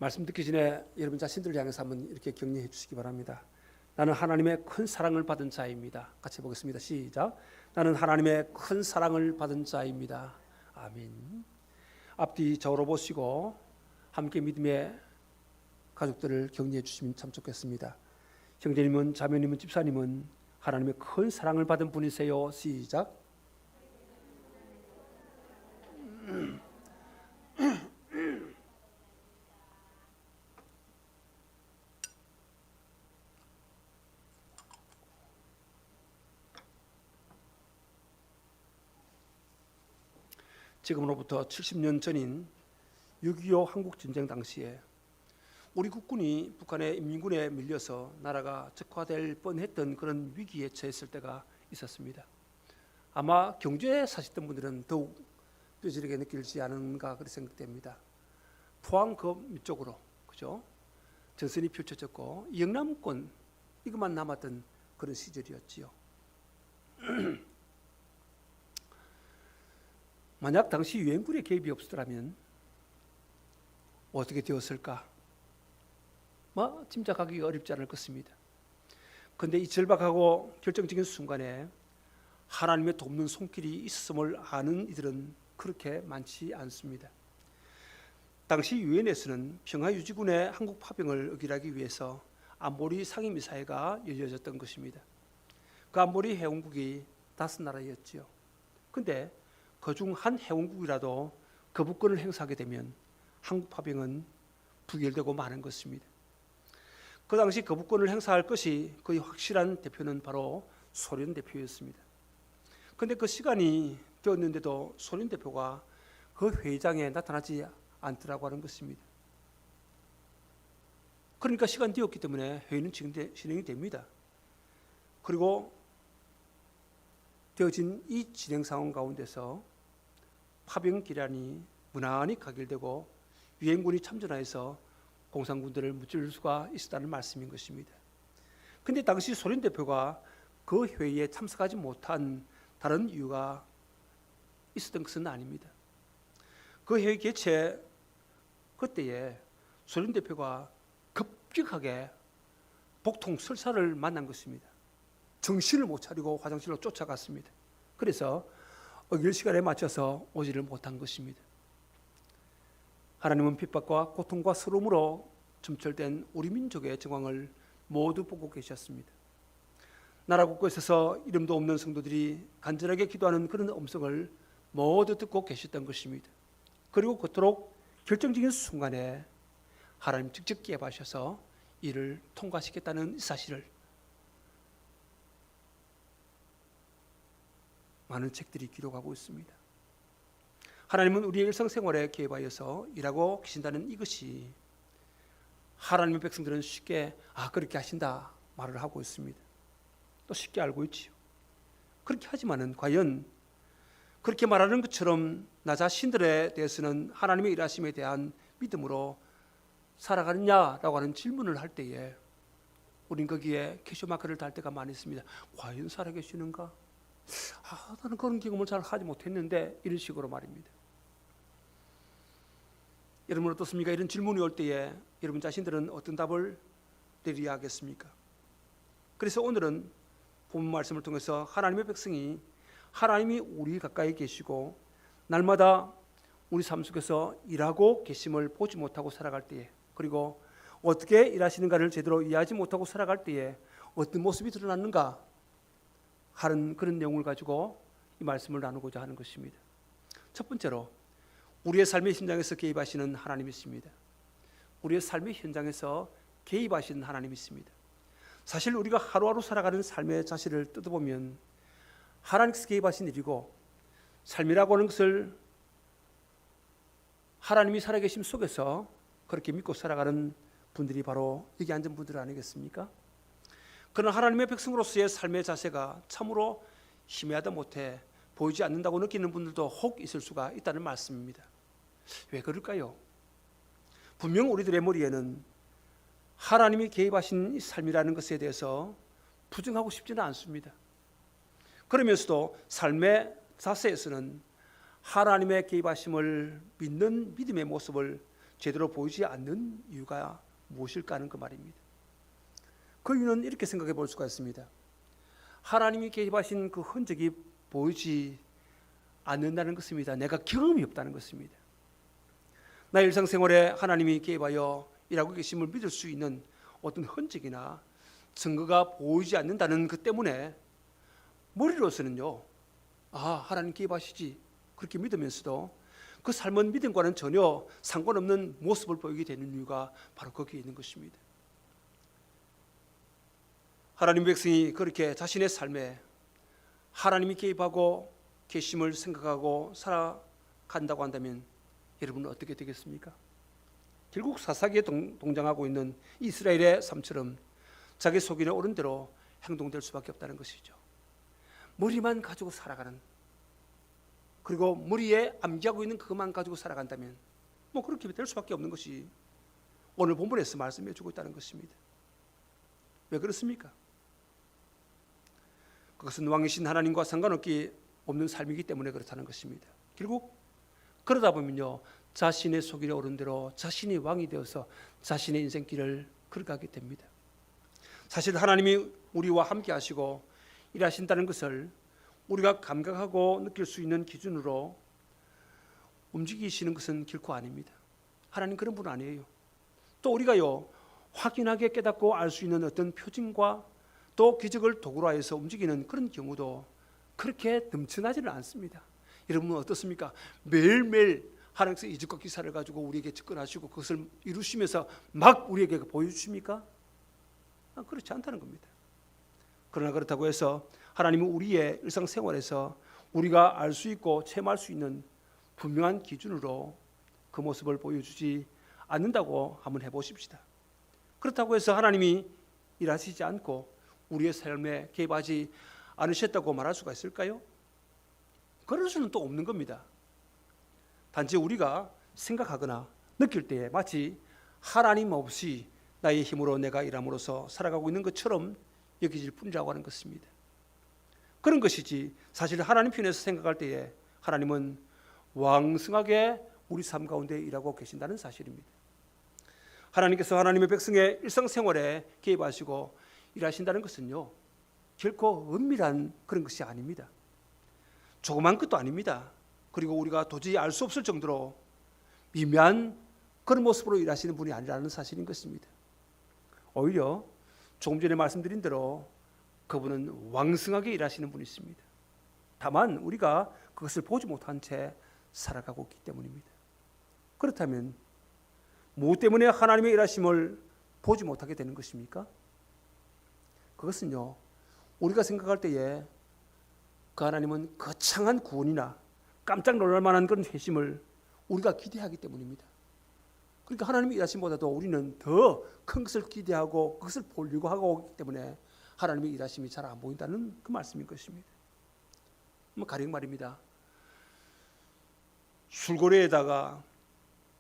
말씀 듣기 전에 여러분 자신들을 향해서 한번 이렇게 격려해 주시기 바랍니다. 나는 하나님의 큰 사랑을 받은 자입니다. 같이 보겠습니다. 시작. 나는 하나님의 큰 사랑을 받은 자입니다. 아멘. 앞뒤 저로 보시고 함께 믿음의 가족들을 격려해 주시면 참 좋겠습니다. 형제님은, 자매님은, 집사님은 하나님의 큰 사랑을 받은 분이세요. 시작. 지금으로부터 70년 전인 6.25 한국전쟁 당시에 우리 국군이 북한의 인민군에 밀려서 나라가 적화될 뻔했던 그런 위기에 처했을 때가 있었습니다. 아마 경주에 사시던 분들은 더욱 뼈저리게 느낄지 않은가 그렇게 생각됩니다. 포항 그 밑쪽으로 그죠? 전선이 펼쳐졌고 영남권 이것만 남았던 그런 시절이었지요. 만약 당시 유엔군의 개입이 없었더라면 어떻게 되었을까? 짐작하기 어렵지 않을 것입니다. 그런데 이 절박하고 결정적인 순간에 하나님의 돕는 손길이 있었음을 아는 이들은 그렇게 많지 않습니다. 당시 유엔에서는 평화유지군의 한국 파병을 의결하기 위해서 안보리 상임이사회가 열려졌던 것입니다. 그 안보리 회원국이 5나라였지요. 그런데 그중 한 회원국이라도 거부권을 행사하게 되면 한국 파병은 부결되고 마는 것입니다. 그 당시 거부권을 행사할 것이 거의 확실한 대표는 바로 소련 대표였습니다. 그런데 그 시간이 되었는데도 소련 대표가 그 회의장에 나타나지 않더라고 하는 것입니다. 그러니까 시간이 되었기 때문에 회의는 진행이 됩니다. 그리고 되어진 이 진행 상황 가운데서 파병 기란이 무난히 가결되고 유엔군이 참전하여서 공산군들을 무찌를 수가 있었다는 말씀인 것입니다. 그런데 당시 소련 대표가 그 회의에 참석하지 못한 다른 이유가 있었던 것은 아닙니다. 그 회의 개최 그때에 소련 대표가 급격하게 복통 설사를 만난 것입니다. 정신을 못 차리고 화장실로 쫓아갔습니다. 그래서 의결 시간에 맞춰서 오지를 못한 것입니다. 하나님은 핍박과 고통과 서름으로 점철된 우리 민족의 정황을 모두 보고 계셨습니다. 나라 곳곳에서 이름도 없는 성도들이 간절하게 기도하는 그런 음성을 모두 듣고 계셨던 것입니다. 그리고 그토록 결정적인 순간에 하나님 직접 개입하셔서 이를 통과시켰다는 사실을 많은 책들이 기록하고 있습니다. 하나님은 우리의 일상생활에 개입하여서 일하고 계신다는 이것이 하나님의 백성들은 쉽게 그렇게 하신다 말을 하고 있습니다. 또 쉽게 알고 있지요. 그렇게 하지만은 과연 그렇게 말하는 것처럼 나 자신들에 대해서는 하나님의 일하심에 대한 믿음으로 살아가느냐라고 하는 질문을 할 때에 우린 거기에 캐셔마크를 달 때가 많이 있습니다. 과연 살아계시는가? 나는 그런 경험을 잘 하지 못했는데 이런 식으로 말입니다. 여러분 어떻습니까? 이런 질문이 올 때에 여러분 자신들은 어떤 답을 내려야 하겠습니까? 그래서 오늘은 본문 말씀을 통해서 하나님의 백성이 하나님이 우리 가까이 계시고 날마다 우리 삶 속에서 일하고 계심을 보지 못하고 살아갈 때에, 그리고 어떻게 일하시는가를 제대로 이해하지 못하고 살아갈 때에 어떤 모습이 드러났는가 하는 그런 내용을 가지고 이 말씀을 나누고자 하는 것입니다. 첫 번째로 우리의 삶의 현장에서 개입하시는 하나님이십니다. 우리의 삶의 현장에서 개입하시는 하나님이십니다. 사실 우리가 하루하루 살아가는 삶의 자실을 뜯어보면 하나님께서 개입하신 일이고, 삶이라고 하는 것을 하나님이 살아계심 속에서 그렇게 믿고 살아가는 분들이 바로 여기 앉은 분들 아니겠습니까? 그러나 하나님의 백성으로서의 삶의 자세가 참으로 희미하다 못해 보이지 않는다고 느끼는 분들도 혹 있을 수가 있다는 말씀입니다. 왜 그럴까요? 분명 우리들의 머리에는 하나님이 개입하신 이 삶이라는 것에 대해서 부정하고 싶지는 않습니다. 그러면서도 삶의 자세에서는 하나님의 개입하심을 믿는 믿음의 모습을 제대로 보이지 않는 이유가 무엇일까 하는 그 말입니다. 그 이유는 이렇게 생각해 볼 수가 있습니다. 하나님이 개입하신 그 흔적이 보이지 않는다는 것입니다. 내가 경험이 없다는 것입니다. 나의 일상생활에 하나님이 개입하여 일하고 계심을 믿을 수 있는 어떤 흔적이나 증거가 보이지 않는다는 그 때문에 머리로서는요, 하나님 개입하시지 그렇게 믿으면서도 그 삶은 믿음과는 전혀 상관없는 모습을 보이게 되는 이유가 바로 거기에 있는 것입니다. 하나님 백성이 그렇게 자신의 삶에 하나님이 개입하고 계심을 생각하고 살아간다고 한다면 여러분은 어떻게 되겠습니까? 결국 사사기에 동장하고 있는 이스라엘의 삶처럼 자기 속인에 오른 대로 행동될 수밖에 없다는 것이죠. 머리만 가지고 살아가는, 그리고 머리에 암기하고 있는 그것만 가지고 살아간다면 그렇게 될 수밖에 없는 것이 오늘 본문에서 말씀해 주고 있다는 것입니다. 왜 그렇습니까? 그것은 왕이신 하나님과 상관없기 없는 삶이기 때문에 그렇다는 것입니다. 결국 그러다 보면요, 자신의 속일에 오른 대로 자신이 왕이 되어서 자신의 인생길을 걸어가게 됩니다. 사실 하나님이 우리와 함께 하시고 일하신다는 것을 우리가 감각하고 느낄 수 있는 기준으로 움직이시는 것은 결코 아닙니다. 하나님 그런 분 아니에요. 또 우리가요, 확인하게 깨닫고 알 수 있는 어떤 표징과 또 기적을 도구로 하여서 움직이는 그런 경우도 그렇게 넘쳐나지는 않습니다. 여러분은 어떻습니까? 매일매일 하나님께서 이적과 기사를 가지고 우리에게 접근하시고 그것을 이루시면서 막 우리에게 보여주십니까? 그렇지 않다는 겁니다. 그러나 그렇다고 해서 하나님은 우리의 일상생활에서 우리가 알 수 있고 체험할 수 있는 분명한 기준으로 그 모습을 보여주지 않는다고 한번 해보십시다. 그렇다고 해서 하나님이 일하시지 않고 우리의 삶에 개입하지 않으셨다고 말할 수가 있을까요? 그럴 수는 또 없는 겁니다. 단지 우리가 생각하거나 느낄 때에 마치 하나님 없이 나의 힘으로 내가 일함으로써 살아가고 있는 것처럼 여기질 뿐이라고 하는 것입니다. 그런 것이지 사실 하나님 편에서 생각할 때에 하나님은 왕성하게 우리 삶 가운데 일하고 계신다는 사실입니다. 하나님께서 하나님의 백성의 일상생활에 개입하시고 일하신다는 것은요, 결코 은밀한 그런 것이 아닙니다. 조그만 것도 아닙니다. 그리고 우리가 도저히 알 수 없을 정도로 미묘한 그런 모습으로 일하시는 분이 아니라는 사실인 것입니다. 오히려 조금 전에 말씀드린 대로 그분은 왕성하게 일하시는 분이십니다. 다만 우리가 그것을 보지 못한 채 살아가고 있기 때문입니다. 그렇다면 무엇 때문에 하나님의 일하심을 보지 못하게 되는 것입니까? 그것은요, 우리가 생각할 때에 그 하나님은 거창한 구원이나 깜짝 놀랄 만한 그런 회심을 우리가 기대하기 때문입니다. 그러니까 하나님의 일하심보다도 우리는 더 큰 것을 기대하고 그것을 보려고 하고 있기 때문에 하나님의 일하심이 잘 안 보인다는 그 말씀인 것입니다. 가령 말입니다. 술고래에다가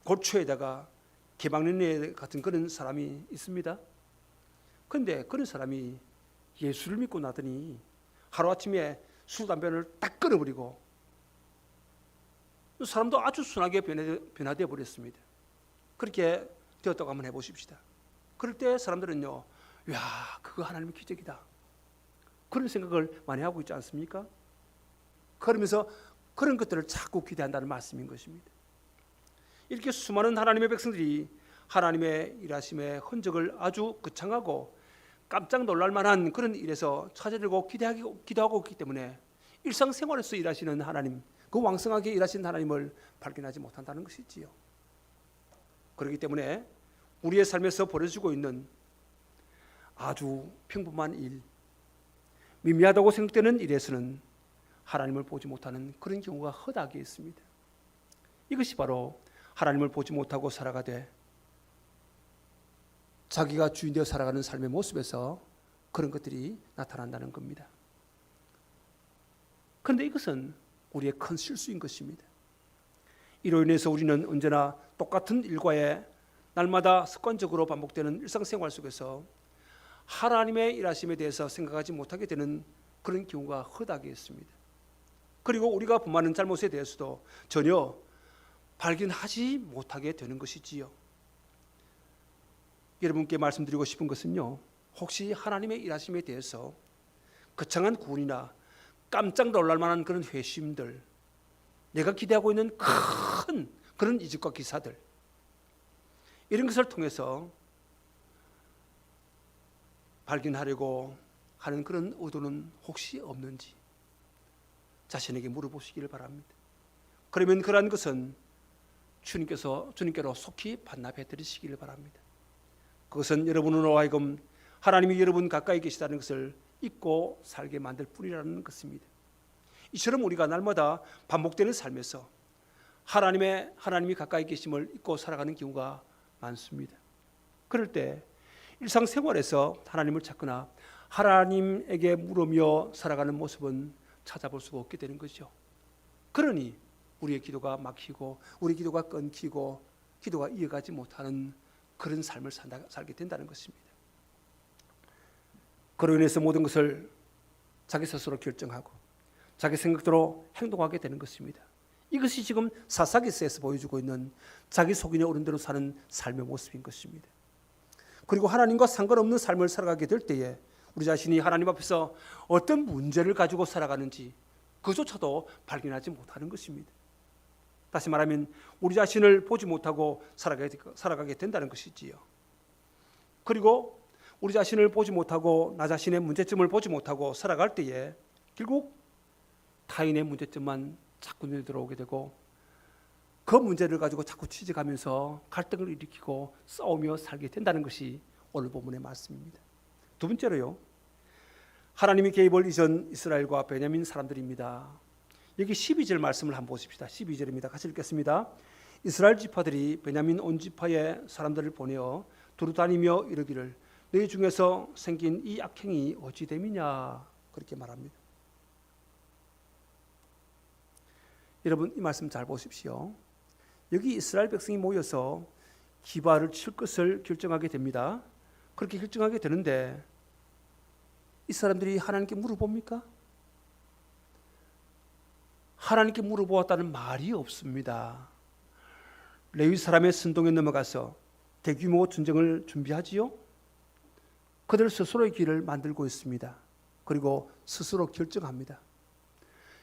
고초에다가 개방련애 같은 그런 사람이 있습니다. 그런데 그런 사람이 예수를 믿고 나더니 하루아침에 술, 담배를 딱 끊어버리고 사람도 아주 순하게 변화되어 버렸습니다. 그렇게 되었다고 한번 해보십시다. 그럴 때 사람들은요, 야, 그거 하나님의 기적이다, 그런 생각을 많이 하고 있지 않습니까? 그러면서 그런 것들을 자꾸 기대한다는 말씀인 것입니다. 이렇게 수많은 하나님의 백성들이 하나님의 일하심의 흔적을 아주 거창하고 깜짝 놀랄 만한 그런 일에서 찾아들고 기도하고 있기 때문에 일상생활에서 일하시는 하나님, 그 왕성하게 일하시는 하나님을 발견하지 못한다는 것이지요. 그렇기 때문에 우리의 삶에서 벌어지고 있는 아주 평범한 일, 미미하다고 생각되는 일에서는 하나님을 보지 못하는 그런 경우가 허다하게 있습니다. 이것이 바로 하나님을 보지 못하고 살아가되 자기가 주인 되어 살아가는 삶의 모습에서 그런 것들이 나타난다는 겁니다. 그런데 이것은 우리의 큰 실수인 것입니다. 이로 인해서 우리는 언제나 똑같은 일과에 날마다 습관적으로 반복되는 일상생활 속에서 하나님의 일하심에 대해서 생각하지 못하게 되는 그런 경우가 허다하게 있습니다. 그리고 우리가 범하는 잘못에 대해서도 전혀 발견하지 못하게 되는 것이지요. 여러분께 말씀드리고 싶은 것은요, 혹시 하나님의 일하심에 대해서 거창한 구원이나 깜짝 놀랄 만한 그런 회심들, 내가 기대하고 있는 큰 그런 이적과 기사들, 이런 것을 통해서 발견하려고 하는 그런 의도는 혹시 없는지 자신에게 물어보시기를 바랍니다. 그러면 그러한 것은 주님께로 속히 반납해 드리시기를 바랍니다. 그것은 여러분으로 하여금 하나님이 여러분 가까이 계시다는 것을 잊고 살게 만들 뿐이라는 것입니다. 이처럼 우리가 날마다 반복되는 삶에서 하나님이 가까이 계심을 잊고 살아가는 경우가 많습니다. 그럴 때 일상생활에서 하나님을 찾거나 하나님에게 물으며 살아가는 모습은 찾아볼 수가 없게 되는 거죠. 그러니 우리의 기도가 막히고 우리 기도가 끊기고 기도가 이어가지 못하는 그런 삶을 살게 된다는 것입니다. 그로 인해서 모든 것을 자기 스스로 결정하고 자기 생각대로 행동하게 되는 것입니다. 이것이 지금 사사기서에서 보여주고 있는 자기 속인의 옳은 대로 사는 삶의 모습인 것입니다. 그리고 하나님과 상관없는 삶을 살아가게 될 때에 우리 자신이 하나님 앞에서 어떤 문제를 가지고 살아가는지 그조차도 발견하지 못하는 것입니다. 다시 말하면 우리 자신을 보지 못하고 살아가게 된다는 것이지요. 그리고 우리 자신을 보지 못하고 나 자신의 문제점을 보지 못하고 살아갈 때에 결국 타인의 문제점만 자꾸 눈에 들어오게 되고 그 문제를 가지고 자꾸 취직하면서 갈등을 일으키고 싸우며 살게 된다는 것이 오늘 본문의 말씀입니다. 두 번째로요, 하나님이 개입을 이전 이스라엘과 베냐민 사람들입니다. 여기 12절 말씀을 한번 보십시다. 12절입니다. 같이 읽겠습니다. 이스라엘 지파들이 베냐민 온 지파의 사람들을 보내어 두루 다니며 이르기를 너희 중에서 생긴 이 악행이 어찌 됨이냐, 그렇게 말합니다. 여러분, 이 말씀 잘 보십시오. 여기 이스라엘 백성이 모여서 기바를 칠 것을 결정하게 됩니다. 그렇게 결정하게 되는데 이 사람들이 하나님께 물어봅니까? 하나님께 물어보았다는 말이 없습니다. 레위 사람의 선동에 넘어가서 대규모 전쟁을 준비하지요. 그들 스스로의 길을 만들고 있습니다. 그리고 스스로 결정합니다.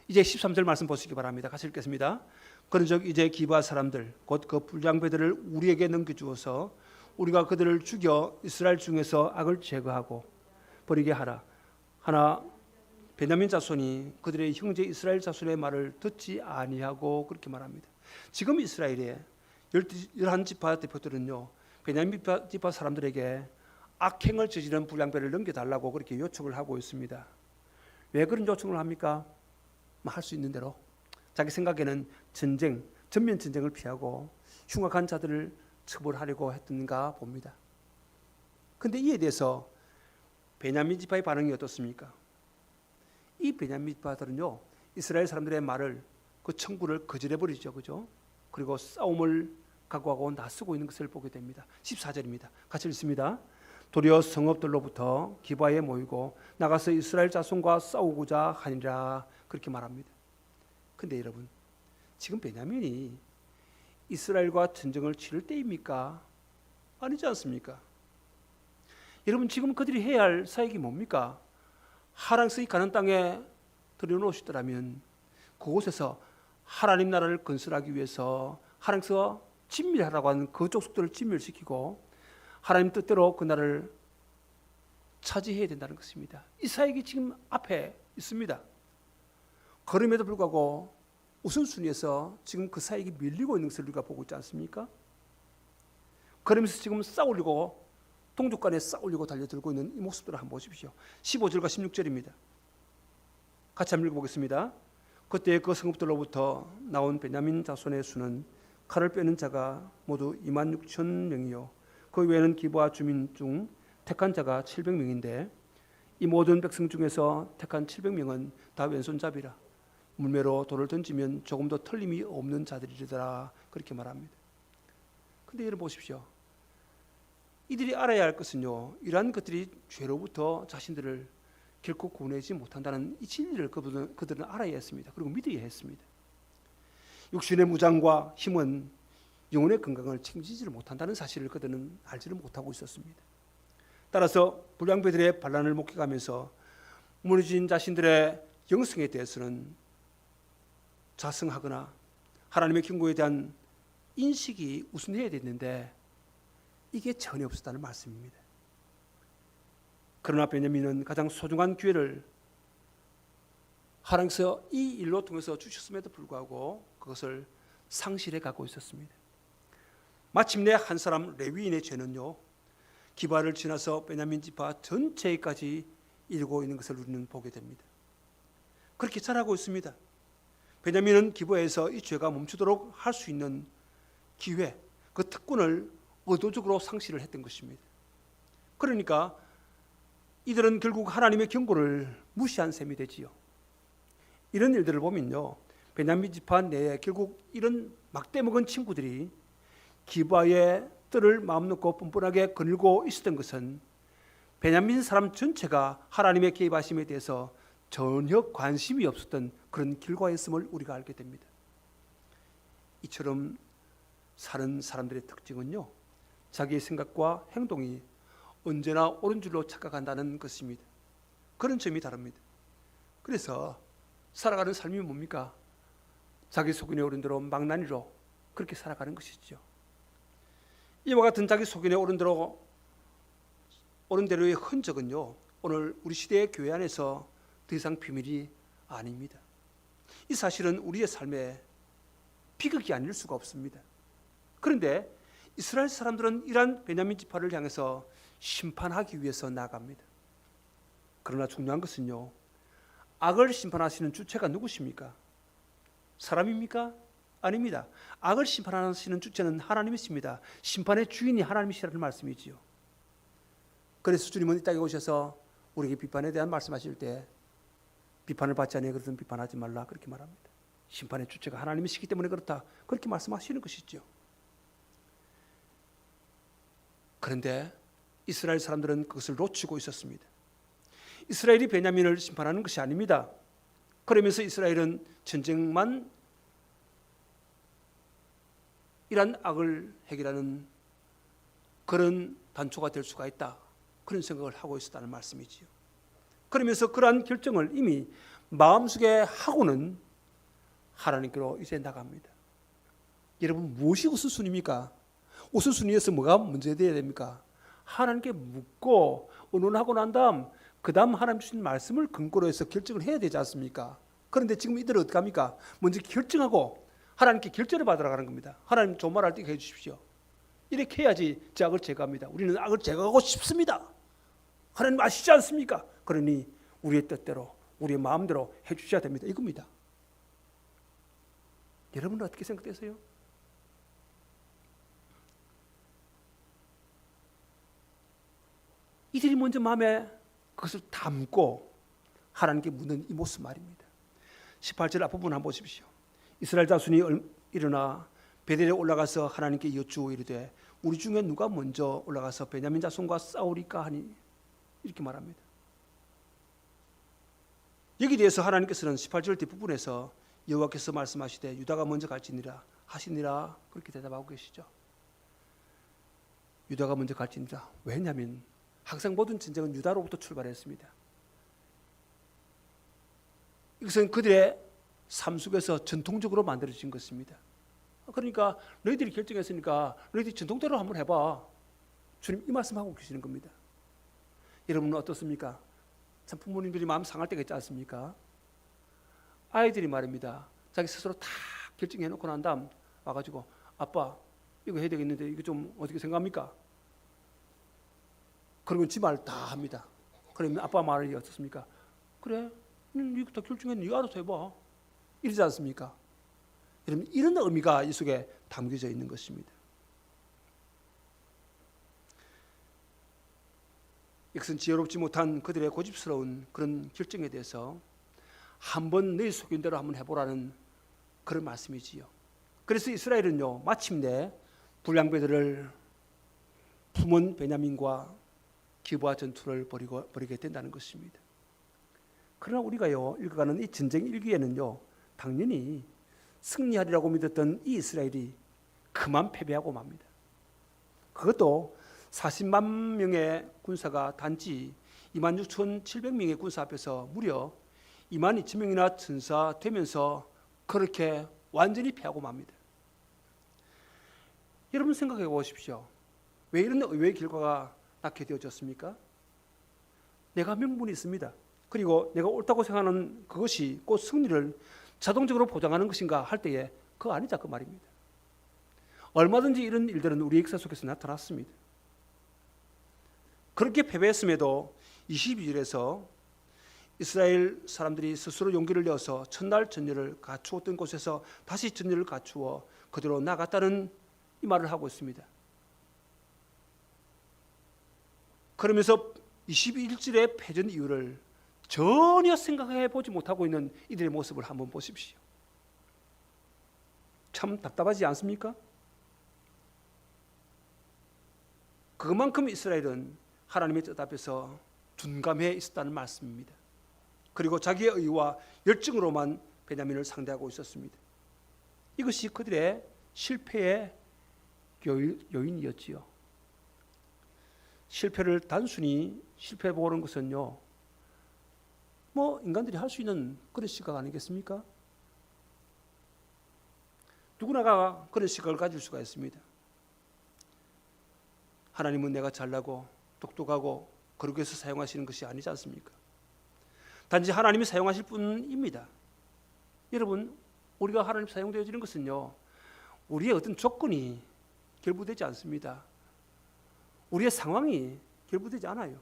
이제 13절 말씀 보시기 바랍니다. 같이 읽겠습니다. 그런즉 이제 기브아 사람들 곧 그 불량배들을 우리에게 넘겨주어서 우리가 그들을 죽여 이스라엘 중에서 악을 제거하고 버리게 하라. 하나 베냐민 자손이 그들의 형제 이스라엘 자손의 말을 듣지 아니하고 그렇게 말합니다. 지금 이스라엘의 11지파 대표들은요, 베냐민 지파 사람들에게 악행을 저지른 불량배를 넘겨달라고 그렇게 요청을 하고 있습니다. 왜 그런 요청을 합니까? 할 수 있는 대로 자기 생각에는 전면 전쟁을 피하고 흉악한 자들을 처벌하려고 했던가 봅니다. 그런데 이에 대해서 베냐민 지파의 반응이 어떻습니까? 이 베냐민 지파들은요, 이스라엘 사람들의 말을 그 청구를 거절해버리죠, 그죠? 그리고 싸움을 각오하고 나서고 있는 것을 보게 됩니다. 14절입니다. 같이 읽습니다. 도리어 성읍들로부터 기바에 모이고 나가서 이스라엘 자손과 싸우고자 하니라, 그렇게 말합니다. 근데 여러분, 지금 베냐민이 이스라엘과 전쟁을 치를 때입니까? 아니지 않습니까? 여러분, 지금 그들이 해야 할 사역이 뭡니까? 하나님의 가나안 땅에 들여놓으시더라면 그곳에서 하나님 나라를 건설하기 위해서 하나님께서 진멸하라고 하는 그 족속들을 진멸시키고 하나님 뜻대로 그 나라를 차지해야 된다는 것입니다. 이 사역이 지금 앞에 있습니다. 그럼에도 불구하고 우선순위에서 지금 그 사역이 밀리고 있는 것을 우리가 보고 있지 않습니까? 그러면서 지금 싸우려고 동족간에 싸우려고 달려들고 있는 이 모습들을 한번 보십시오. 15절과 16절입니다. 같이 한번 읽어보겠습니다. 그때 그 성읍들로부터 나온 베냐민 자손의 수는 칼을 빼는 자가 모두 26,000명이요 그 외에는 기브아 주민 중 택한 자가 700명인데 이 모든 백성 중에서 택한 700명은 다 왼손잡이라 물매로 돌을 던지면 조금도 틀림이 없는 자들이더라, 그렇게 말합니다. 그런데 여러분 보십시오. 이들이 알아야 할 것은요, 이러한 것들이 죄로부터 자신들을 결코 구원하지 못한다는 이 진리를 그들은 알아야 했습니다. 그리고 믿어야 했습니다. 육신의 무장과 힘은 영혼의 건강을 책임지지를 못한다는 사실을 그들은 알지를 못하고 있었습니다. 따라서 불량배들의 반란을 목격하면서 무너진 자신들의 영성에 대해서는 자성하거나 하나님의 경고에 대한 인식이 우선해야 됐는데 이게 전혀 없었다는 말씀입니다. 그러나 베냐민은 가장 소중한 기회를 하나님께서 이 일로 통해서 주셨음에도 불구하고 그것을 상실해 가고 있었습니다. 마침내 한 사람 레위인의 죄는요, 기바를 지나서 베냐민 지파 전체까지 이르고 있는 것을 우리는 보게 됩니다. 그렇게 잘하고 있습니다. 베냐민은 기바에서 이 죄가 멈추도록 할 수 있는 기회, 그 특권을 의도적으로 상실을 했던 것입니다. 그러니까 이들은 결국 하나님의 경고를 무시한 셈이 되지요. 이런 일들을 보면요, 베냐민 지파 내에 결국 이런 막대 먹은 친구들이 기바의 뜰을 마음 놓고 뻔뻔하게 거닐고 있었던 것은 베냐민 사람 전체가 하나님의 개입하심에 대해서 전혀 관심이 없었던 그런 결과였음을 우리가 알게 됩니다. 이처럼 사는 사람들의 특징은요, 자기의 생각과 행동이 언제나 옳은 줄로 착각한다는 것입니다. 그런 점이 다릅니다. 그래서 살아가는 삶이 뭡니까? 자기 소견에 오른 대로 망나니로 그렇게 살아가는 것이죠. 이와 같은 자기 소견에 오른 대로의 흔적은요, 오늘 우리 시대의 교회 안에서 더 이상 비밀이 아닙니다. 이 사실은 우리의 삶에 비극이 아닐 수가 없습니다. 그런데 이스라엘 사람들은 이러한 베냐민 지파를 향해서 심판하기 위해서 나아갑니다. 그러나 중요한 것은요, 악을 심판하시는 주체가 누구십니까? 사람입니까? 아닙니다. 악을 심판하시는 주체는 하나님이십니다. 심판의 주인이 하나님이시라는 말씀이지요. 그래서 주님은 이 땅에 오셔서 우리에게 비판에 대한 말씀하실 때 비판을 받지 않으니 그것은 비판하지 말라 그렇게 말합니다. 심판의 주체가 하나님이시기 때문에 그렇다 그렇게 말씀하시는 것이죠. 그런데 이스라엘 사람들은 그것을 놓치고 있었습니다. 이스라엘이 베냐민을 심판하는 것이 아닙니다. 그러면서 이스라엘은 전쟁만 이란 악을 해결하는 그런 단초가 될 수가 있다, 그런 생각을 하고 있었다는 말씀이지요. 그러면서 그러한 결정을 이미 마음속에 하고는 하나님께로 이제 나갑니다. 여러분, 무엇이 우선순위입니까? 우선순위에서 뭐가 문제되어야 됩니까? 하나님께 묻고 의논하고 난 다음 그 다음 하나님 주신 말씀을 근거로 해서 결정을 해야 되지 않습니까? 그런데 지금 이들은 어떻게 합니까? 먼저 결정하고 하나님께 결정을 받으러 가는 겁니다. 하나님 좋은 말 할 때 해주십시오. 이렇게 해야지 제 악을 제거합니다. 우리는 악을 제거하고 싶습니다. 하나님 아시지 않습니까? 그러니 우리의 뜻대로 우리의 마음대로 해주셔야 됩니다. 이겁니다. 여러분은 어떻게 생각되세요? 이들이 먼저 마음에 그것을 담고 하나님께 묻는 이 모습 말입니다. 18절 앞부분 한번 보십시오. 이스라엘 자손이 일어나 베델에 올라가서 하나님께 여쭈어 이르되 우리 중에 누가 먼저 올라가서 베냐민 자손과 싸우리까 하니, 이렇게 말합니다. 여기 대해서 하나님께서는 18절 뒷부분에서 여호와께서 말씀하시되 유다가 먼저 갈지니라 하시니라 그렇게 대답하고 계시죠. 유다가 먼저 갈지니라. 왜냐하면 항상 모든 전쟁은 유다로부터 출발했습니다. 이것은 그들의 삶 속에서 전통적으로 만들어진 것입니다. 그러니까 너희들이 결정했으니까 너희들이 전통대로 한번 해봐. 주님 이 말씀하고 계시는 겁니다. 여러분은 어떻습니까? 참 부모님들이 마음 상할 때가 있지 않습니까? 아이들이 말입니다. 자기 스스로 다 결정해놓고 난 다음 와가지고 아빠 이거 해야 되겠는데 이거 좀 어떻게 생각합니까? 그러면 지 말 다 합니다. 그러면 아빠 말이 어떻습니까? 그래, 이거 다 결정했는데 네가 알아서 해봐. 이러지 않습니까? 여러분, 이런 의미가 이 속에 담겨져 있는 것입니다. 이것은 지혜롭지 못한 그들의 고집스러운 그런 결정에 대해서 한번 내 소견대로 한번 해보라는 그런 말씀이지요. 그래서 이스라엘은요, 마침내 불량배들을 품은 베냐민과 기브아 전투를 벌이게 된다는 것입니다. 그러나 우리가요 읽어가는 이 전쟁 일기에는요 당연히 승리하리라고 믿었던 이 이스라엘이 그만 패배하고 맙니다. 그것도 40만 명의 군사가 단지 26,700명의 군사 앞에서 무려 22,000명이나 전사되면서 그렇게 완전히 패하고 맙니다. 여러분 생각해 보십시오. 왜 이런 의외의 결과가 낳게 되어졌습니까? 내가 명분이 있습니다. 그리고 내가 옳다고 생각하는 그것이 곧 승리를 자동적으로 보장하는 것인가 할 때에 그거 아니자 그 말입니다. 얼마든지 이런 일들은 우리 역사 속에서 나타났습니다. 그렇게 패배했음에도 22절에서 이스라엘 사람들이 스스로 용기를 내어서 첫날 전열을 갖추었던 곳에서 다시 전열을 갖추어 그대로 나갔다는 이 말을 하고 있습니다. 그러면서 21절의 패전 이유를 전혀 생각해 보지 못하고 있는 이들의 모습을 한번 보십시오. 참 답답하지 않습니까? 그만큼 이스라엘은 하나님의 뜻 앞에서 둔감해 있었다는 말씀입니다. 그리고 자기의 의와 열정으로만 베냐민을 상대하고 있었습니다. 이것이 그들의 실패의 요인이었지요. 실패를 단순히 실패해 보는 것은요, 인간들이 할 수 있는 그런 시각 아니겠습니까? 누구나가 그런 시각을 가질 수가 있습니다. 하나님은 내가 잘나고 똑똑하고 그러기 위해서 사용하시는 것이 아니지 않습니까? 단지 하나님이 사용하실 뿐입니다. 여러분, 우리가 하나님 사용되어지는 것은요, 우리의 어떤 조건이 결부되지 않습니다. 우리의 상황이 결부되지 않아요.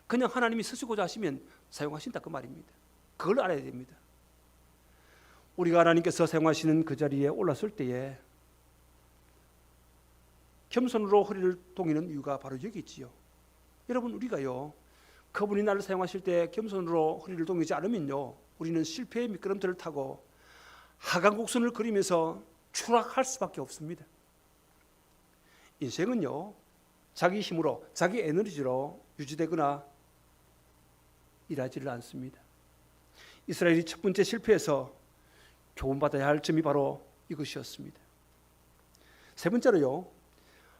그냥 하나님이 쓰시고자 하시면 사용하신다 그 말입니다. 그걸 알아야 됩니다. 우리가 하나님께서 사용하시는 그 자리에 올랐을 때에 겸손으로 허리를 동이는 이유가 바로 여기 있지요. 여러분, 우리가요, 그분이 나를 사용하실 때 겸손으로 허리를 동이지 않으면요, 우리는 실패의 미끄럼틀을 타고 하강곡선을 그리면서 추락할 수밖에 없습니다. 인생은요, 자기 힘으로, 자기 에너지로 유지되거나 일하지를 않습니다. 이스라엘이 첫 번째 실패에서 교훈받아야 할 점이 바로 이것이었습니다. 세 번째로요,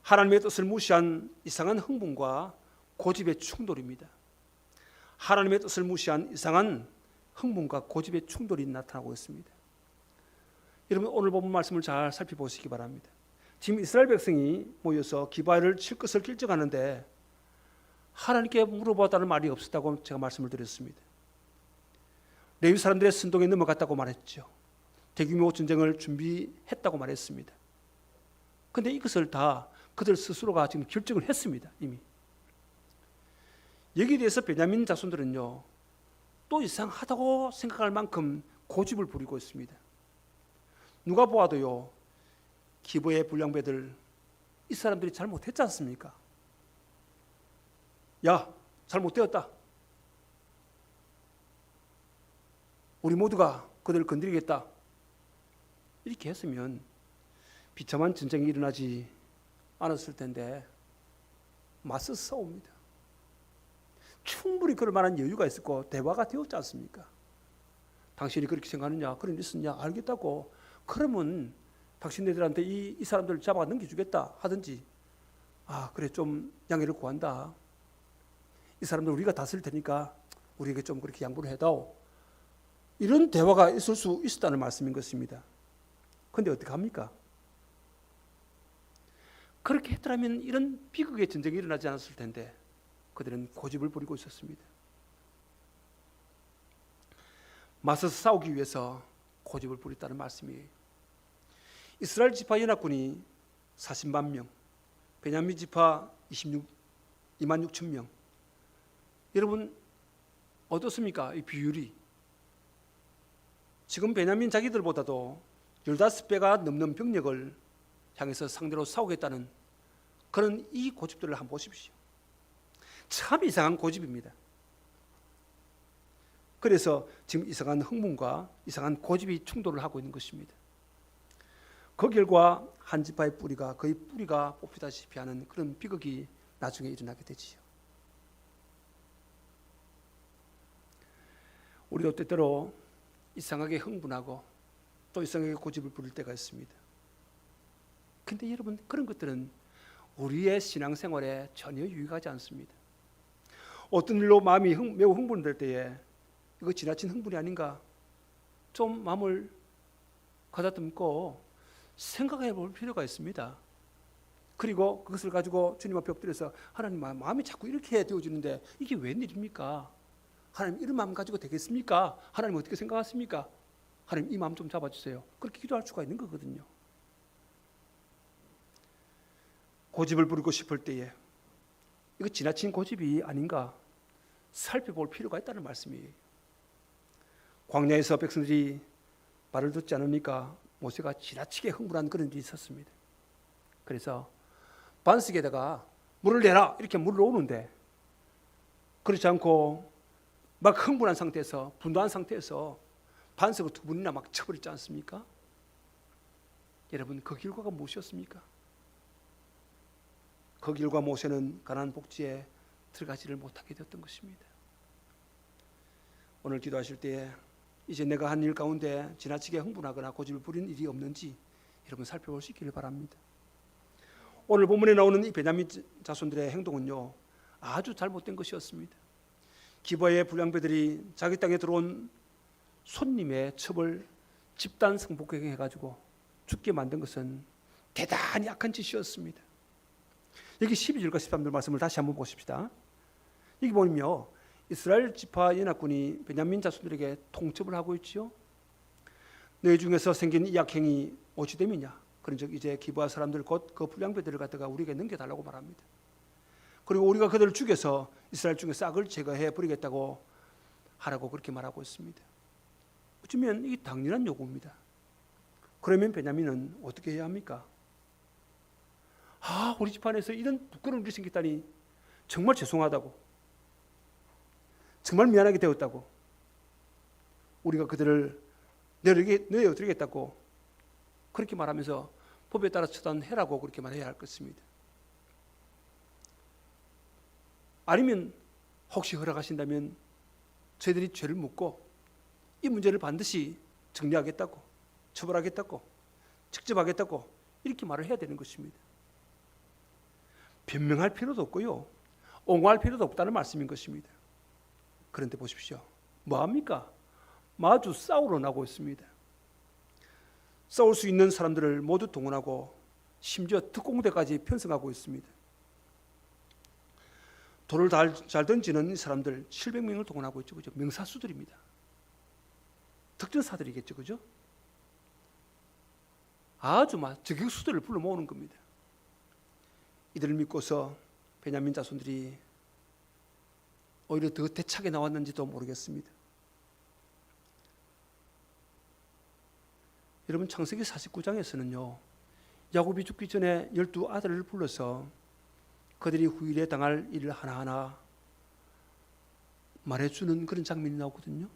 하나님의 뜻을 무시한 이상한 흥분과 고집의 충돌입니다. 하나님의 뜻을 무시한 이상한 흥분과 고집의 충돌이 나타나고 있습니다. 여러분, 오늘 본 말씀을 잘 살펴보시기 바랍니다. 지금 이스라엘 백성이 모여서 기브아를 칠 것을 결정하는데 하나님께 물어보았다는 말이 없었다고 제가 말씀을 드렸습니다. 레위 사람들의 선동에 넘어갔다고 말했죠. 대규모 전쟁을 준비했다고 말했습니다. 그런데 이것을 다 그들 스스로가 지금 결정을 했습니다. 이미. 여기에 대해서 베냐민 자손들은요, 또 이상하다고 생각할 만큼 고집을 부리고 있습니다. 누가 보아도요, 기브의 불량배들, 이 사람들이 잘못했지 않습니까? 야, 잘못되었다. 우리 모두가 그들을 건드리겠다. 이렇게 했으면 비참한 전쟁이 일어나지 않았을 텐데 맞서 싸웁니다. 충분히 그럴 만한 여유가 있었고 대화가 되었지 않습니까? 당신이 그렇게 생각하느냐, 그런 일 있었냐, 알겠다고. 그러면 당신네들한테 이 사람들을 잡아 넘겨주겠다 하든지, 그래, 좀 양해를 구한다. 이 사람들 우리가 다스릴 테니까 우리에게 좀 그렇게 양보를 해다오. 이런 대화가 있을 수 있었다는 말씀인 것입니다. 그런데 어떻게 합니까? 그렇게 했더라면 이런 비극의 전쟁이 일어나지 않았을 텐데 그들은 고집을 부리고 있었습니다. 맞서서 싸우기 위해서 고집을 부렸다는 말씀이에요. 이스라엘 지파 연합군이 40만 명, 베냐민 지파 2만 6천 명. 여러분, 어떻습니까? 이 비율이. 지금 베냐민 자기들보다도 15배가 넘는 병력을 향해서 상대로 싸우겠다는 그런 이 고집들을 한번 보십시오. 참 이상한 고집입니다. 그래서 지금 이상한 흥분과 이상한 고집이 충돌을 하고 있는 것입니다. 그 결과 한 지파의 뿌리가 거의 뿌리가 뽑히다시피 하는 그런 비극이 나중에 일어나게 되지요. 우리도 때때로 이상하게 흥분하고 또 이상하게 고집을 부릴 때가 있습니다. 근데 여러분, 그런 것들은 우리의 신앙생활에 전혀 유익하지 않습니다. 어떤 일로 마음이 매우 흥분될 때에 이거 지나친 흥분이 아닌가 좀 마음을 가다듬고 생각해 볼 필요가 있습니다. 그리고 그것을 가지고 주님 앞에 엎드려서 하나님, 마음이 자꾸 이렇게 되어지는데 이게 웬일입니까? 하나님, 이런 마음 가지고 되겠습니까? 하나님 어떻게 생각하십니까? 하나님, 이 마음 좀 잡아주세요. 그렇게 기도할 수가 있는 거거든요. 고집을 부리고 싶을 때에 이거 지나친 고집이 아닌가 살펴볼 필요가 있다는 말씀이에요. 광야에서 백성들이 말을 듣지 않으니까 모세가 지나치게 흥분한 그런 일이 있었습니다. 그래서 반석에다가 물을 내라 이렇게 물을 놓는데 그렇지 않고 막 흥분한 상태에서 분노한 상태에서 반석을 두 번이나 막 쳐버리지 않습니까? 여러분, 그 결과가 무엇이었습니까? 그 결과 모세는 가나안 복지에 들어가지를 못하게 되었던 것입니다. 오늘 기도하실 때에 이제 내가 한 일 가운데 지나치게 흥분하거나 고집을 부린 일이 없는지 여러분 살펴볼 수 있기를 바랍니다. 오늘 본문에 나오는 이 베냐민 자손들의 행동은요, 아주 잘못된 것이었습니다. 기브아의 불량배들이 자기 땅에 들어온 손님의 첩을 집단 성폭행해가지고 죽게 만든 것은 대단히 악한 짓이었습니다. 여기 12절과 13절 말씀을 다시 한번 보십시다. 여기 보면요, 이스라엘 지파 연합군이 베냐민 자손들에게 통첩을 하고 있지요. 너희 중에서 생긴 이 악행이 어찌됨이냐? 그런즉 이제 기브아 사람들 곧 그 불량배들을 갖다가 우리에게 넘겨달라고 말합니다. 그리고 우리가 그들을 죽여서 이스라엘 중에 싹을 제거해 버리겠다고 하라고 그렇게 말하고 있습니다. 어쩌면 이게 당연한 요구입니다. 그러면 베냐민은 어떻게 해야 합니까? 우리 집안에서 이런 부끄러운 일이 생겼다니 정말 죄송하다고, 정말 미안하게 되었다고, 우리가 그들을 내어드리겠다고 그렇게 말하면서 법에 따라 처단해라고 그렇게 말해야 할 것입니다. 아니면 혹시 허락하신다면 저희들이 죄를 묻고 이 문제를 반드시 정리하겠다고, 처벌하겠다고, 직접 하겠다고 이렇게 말을 해야 되는 것입니다. 변명할 필요도 없고요, 옹호할 필요도 없다는 말씀인 것입니다. 그런데 보십시오, 뭐합니까? 마주 싸우러 나고 있습니다. 싸울 수 있는 사람들을 모두 동원하고 심지어 특공대까지 편성하고 있습니다. 돌을 잘 던지는 사람들 700명을 동원하고 있죠. 그죠? 명사수들입니다. 특전사들이겠죠. 그죠? 아주 저격수들을 불러 모으는 겁니다. 이들을 믿고서 베냐민 자손들이 오히려 더 대차게 나왔는지도 모르겠습니다. 여러분, 창세기 49장에서는요, 야곱이 죽기 전에 12아들을 불러서 그들이 후일에 당할 일을 하나하나 말해주는 그런 장면이 나오거든요.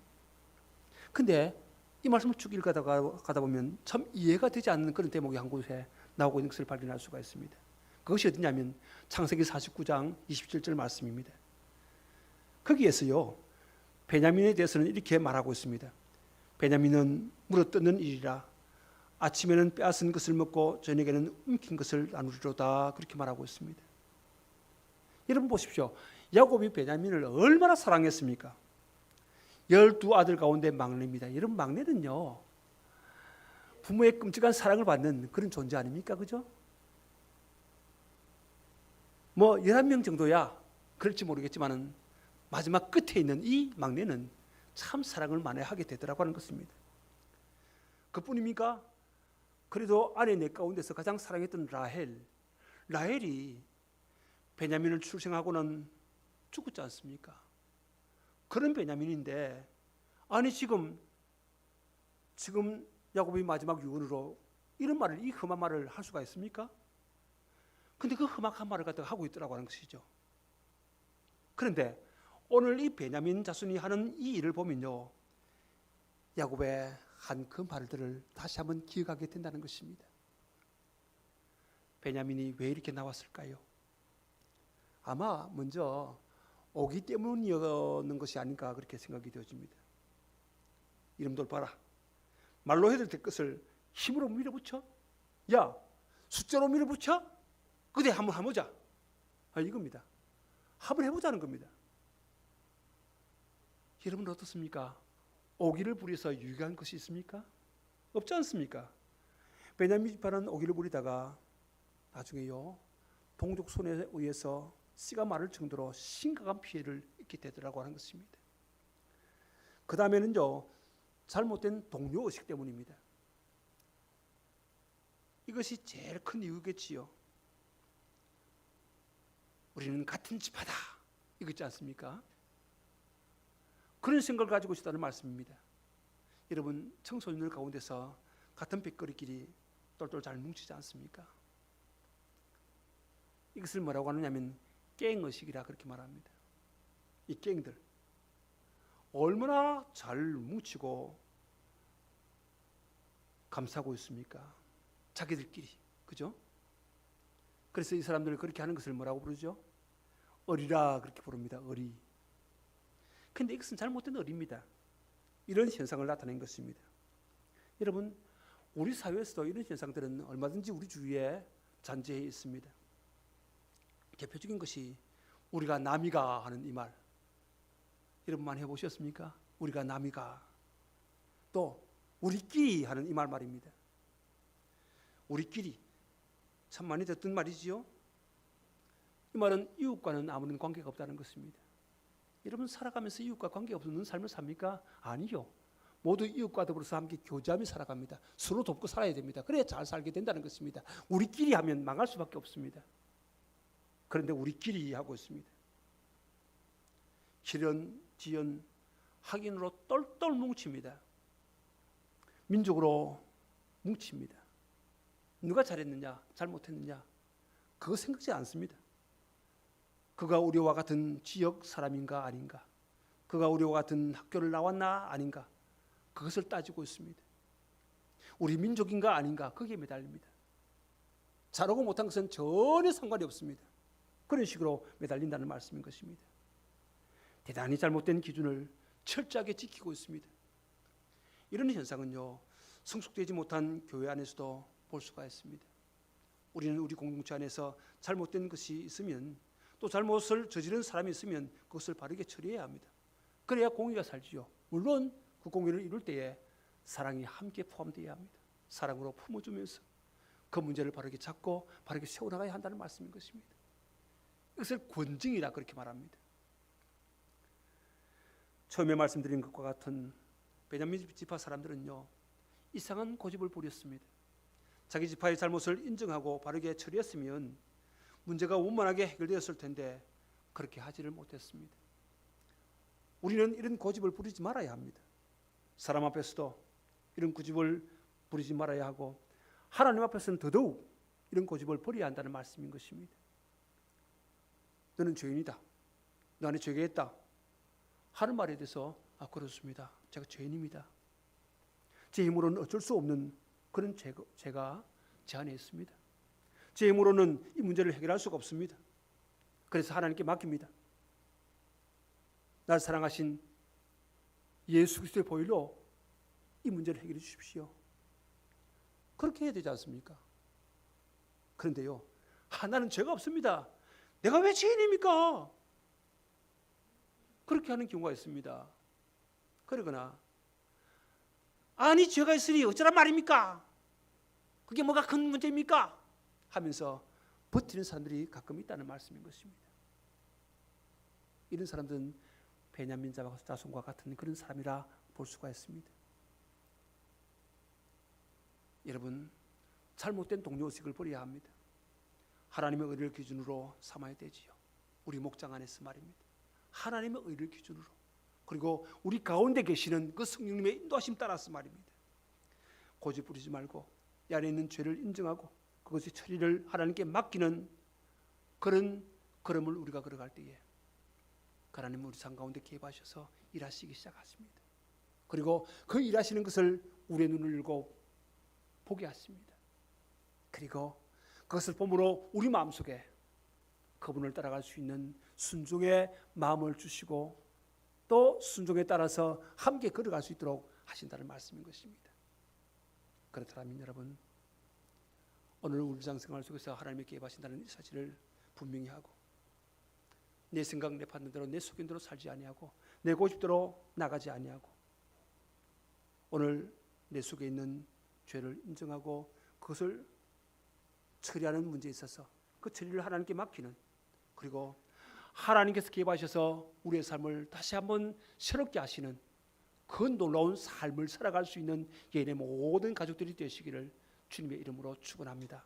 근데 이 말씀을 쭉 읽다가 보면 참 이해가 되지 않는 그런 대목이 한 곳에 나오고 있는 것을 발견할 수가 있습니다. 그것이 어디냐면 창세기 49장 27절 말씀입니다. 거기에서요, 베냐민에 대해서는 이렇게 말하고 있습니다. 베냐민은 물어뜯는 일이라 아침에는 빼앗은 것을 먹고 저녁에는 움킨 것을 나누리로다, 그렇게 말하고 있습니다. 여러분 보십시오. 야곱이 베냐민을 얼마나 사랑했습니까? 12아들 가운데 막내입니다. 여러분, 막내는요, 부모의 끔찍한 사랑을 받는 그런 존재 아닙니까? 그죠? 11명 정도야 그럴지 모르겠지만 마지막 끝에 있는 이 막내는 참 사랑을 만회하게 되더라고 하는 것입니다. 그뿐입니까? 그래도 아내 넷 가운데서 가장 사랑했던 라헬이 베냐민을 출생하고는 죽었지 않습니까? 그런 베냐민인데, 아니 지금 야곱이 마지막 유언으로 이런 말을, 이 험한 말을 할 수가 있습니까? 근데 그 험악한 말을 갖다가 하고 있더라고 하는 것이죠. 그런데 오늘 이 베냐민 자손이 하는 이 일을 보면요, 야곱의 한 그 말들을 다시 한번 기억하게 된다는 것입니다. 베냐민이 왜 이렇게 나왔을까요? 아마 먼저 오기 때문이었는 것이 아닌가 그렇게 생각이 되어집니다. 이름들 봐라. 말로 해도 될 것을 힘으로 밀어붙여? 야, 숫자로 밀어붙여? 그대 한번 해보자. 이겁니다. 한번 해보자는 겁니다. 여러분 어떻습니까? 오기를 부려서 유익한 것이 있습니까? 없지 않습니까? 베냐민 지파는 오기를 부리다가 나중에요, 동족 손에 의해서 씨가 마를 정도로 심각한 피해를 입게 되더라고 하는 것입니다. 그 다음에는요, 잘못된 동료 의식 때문입니다. 이것이 제일 큰 이유겠지요. 우리는 같은 지파다, 이거 있지 않습니까? 그런 생각을 가지고 있다는 말씀입니다. 여러분, 청소년들 가운데서 같은 백거리끼리 똘똘 잘 뭉치지 않습니까? 이것을 뭐라고 하느냐면 갱의식이라 그렇게 말합니다. 이 갱들 얼마나 잘 뭉치고 감싸고 있습니까? 자기들끼리, 그죠? 그래서 이 사람들을 그렇게 하는 것을 뭐라고 부르죠? 어리라 그렇게 부릅니다. 어리. 근데 이것은 잘못된 어리입니다. 이런 현상을 나타낸 것입니다. 여러분, 우리 사회에서도 이런 현상들은 얼마든지 우리 주위에 잔재해 있습니다. 대표적인 것이 우리가 남이가 하는 이 말. 여러분 많이 해보셨습니까? 우리가 남이가. 또 우리끼리 하는 이 말입니다. 우리끼리. 참 많이 듣던 말이지요. 이 말은 이웃과는 아무런 관계가 없다는 것입니다. 여러분 살아가면서 이웃과 관계 없는 삶을 삽니까? 아니요. 모두 이웃과 더불어서 함께 교제하며 살아갑니다. 서로 돕고 살아야 됩니다. 그래야 잘 살게 된다는 것입니다. 우리끼리 하면 망할 수밖에 없습니다. 그런데 우리끼리 하고 있습니다. 실현, 지연, 학인으로 똘똘 뭉칩니다. 민족으로 뭉칩니다. 누가 잘했느냐, 잘못했느냐, 그거 생각지 않습니다. 그가 우리와 같은 지역 사람인가 아닌가, 그가 우리와 같은 학교를 나왔나 아닌가, 그것을 따지고 있습니다. 우리 민족인가 아닌가, 거기에 매달립니다. 잘하고 못한 것은 전혀 상관이 없습니다. 그런 식으로 매달린다는 말씀인 것입니다. 대단히 잘못된 기준을 철저하게 지키고 있습니다. 이런 현상은요, 성숙되지 못한 교회 안에서도 볼 수가 있습니다. 우리는 우리 공동체 안에서 잘못된 것이 있으면, 또 잘못을 저지른 사람이 있으면 그것을 바르게 처리해야 합니다. 그래야 공의가 살지요. 물론 그 공의를 이룰 때에 사랑이 함께 포함되어야 합니다. 사랑으로 품어주면서 그 문제를 바르게 잡고 바르게 세워나가야 한다는 말씀인 것입니다. 이것을 권징이라 그렇게 말합니다. 처음에 말씀드린 것과 같은 베냐민 지파 사람들은요, 이상한 고집을 부렸습니다. 자기 지파의 잘못을 인정하고 바르게 처리했으면 문제가 원만하게 해결되었을 텐데 그렇게 하지를 못했습니다. 우리는 이런 고집을 부리지 말아야 합니다. 사람 앞에서도 이런 고집을 부리지 말아야 하고, 하나님 앞에서는 더더욱 이런 고집을 버려야 한다는 말씀인 것입니다. 너는 죄인이다, 너 안에 죄가 있다 하는 말에 대해서 그렇습니다, 제가 죄인입니다, 제 힘으로는 어쩔 수 없는 그런 죄가 제 안에 있습니다, 제 힘으로는 이 문제를 해결할 수가 없습니다, 그래서 하나님께 맡깁니다. 날 사랑하신 예수 그리스도의 보혈로 이 문제를 해결해 주십시오. 그렇게 해야 되지 않습니까? 그런데요, 나는 죄가 없습니다, 내가 왜 죄인입니까? 그렇게 하는 경우가 있습니다. 그러거나, 아니 죄가 있으니 어쩌란 말입니까? 그게 뭐가 큰 문제입니까? 하면서 버티는 사람들이 가끔 있다는 말씀인 것입니다. 이런 사람들은 베냐민 자손과 같은 그런 사람이라 볼 수가 있습니다. 여러분, 잘못된 동료의식을 버려야 합니다. 하나님의 의를 기준으로 삼아야 되지요. 우리 목장 안에서 말입니다. 하나님의 의를 기준으로, 그리고 우리 가운데 계시는 그 성령님의 인도하심 따라서 말입니다. 고집 부리지 말고 이 안에 있는 죄를 인정하고 그것의 처리를 하나님께 맡기는 그런 걸음을 우리가 걸어갈 때에 하나님은 우리 삶 가운데 개입하셔서 일하시기 시작하십니다. 그리고 그 일하시는 것을 우리의 눈을 열고 보게 하십니다. 그리고 그것을 보므로 우리 마음속에 그분을 따라갈 수 있는 순종의 마음을 주시고, 또 순종에 따라서 함께 걸어갈 수 있도록 하신다는 말씀인 것입니다. 그렇다면 여러분, 오늘 우리 일상생활 속에서 하나님이 개입하신다는 이 사실을 분명히 하고, 내 생각 내 판단대로 내 속인대로 살지 아니하고 내 고집대로 나가지 아니하고, 오늘 내 속에 있는 죄를 인정하고 그것을 처리하는 문제에 있어서 그 처리를 하나님께 맡기는, 그리고 하나님께서 개입하셔서 우리의 삶을 다시 한번 새롭게 하시는 그 놀라운 삶을 살아갈 수 있는 예인의 모든 가족들이 되시기를 주님의 이름으로 축원합니다.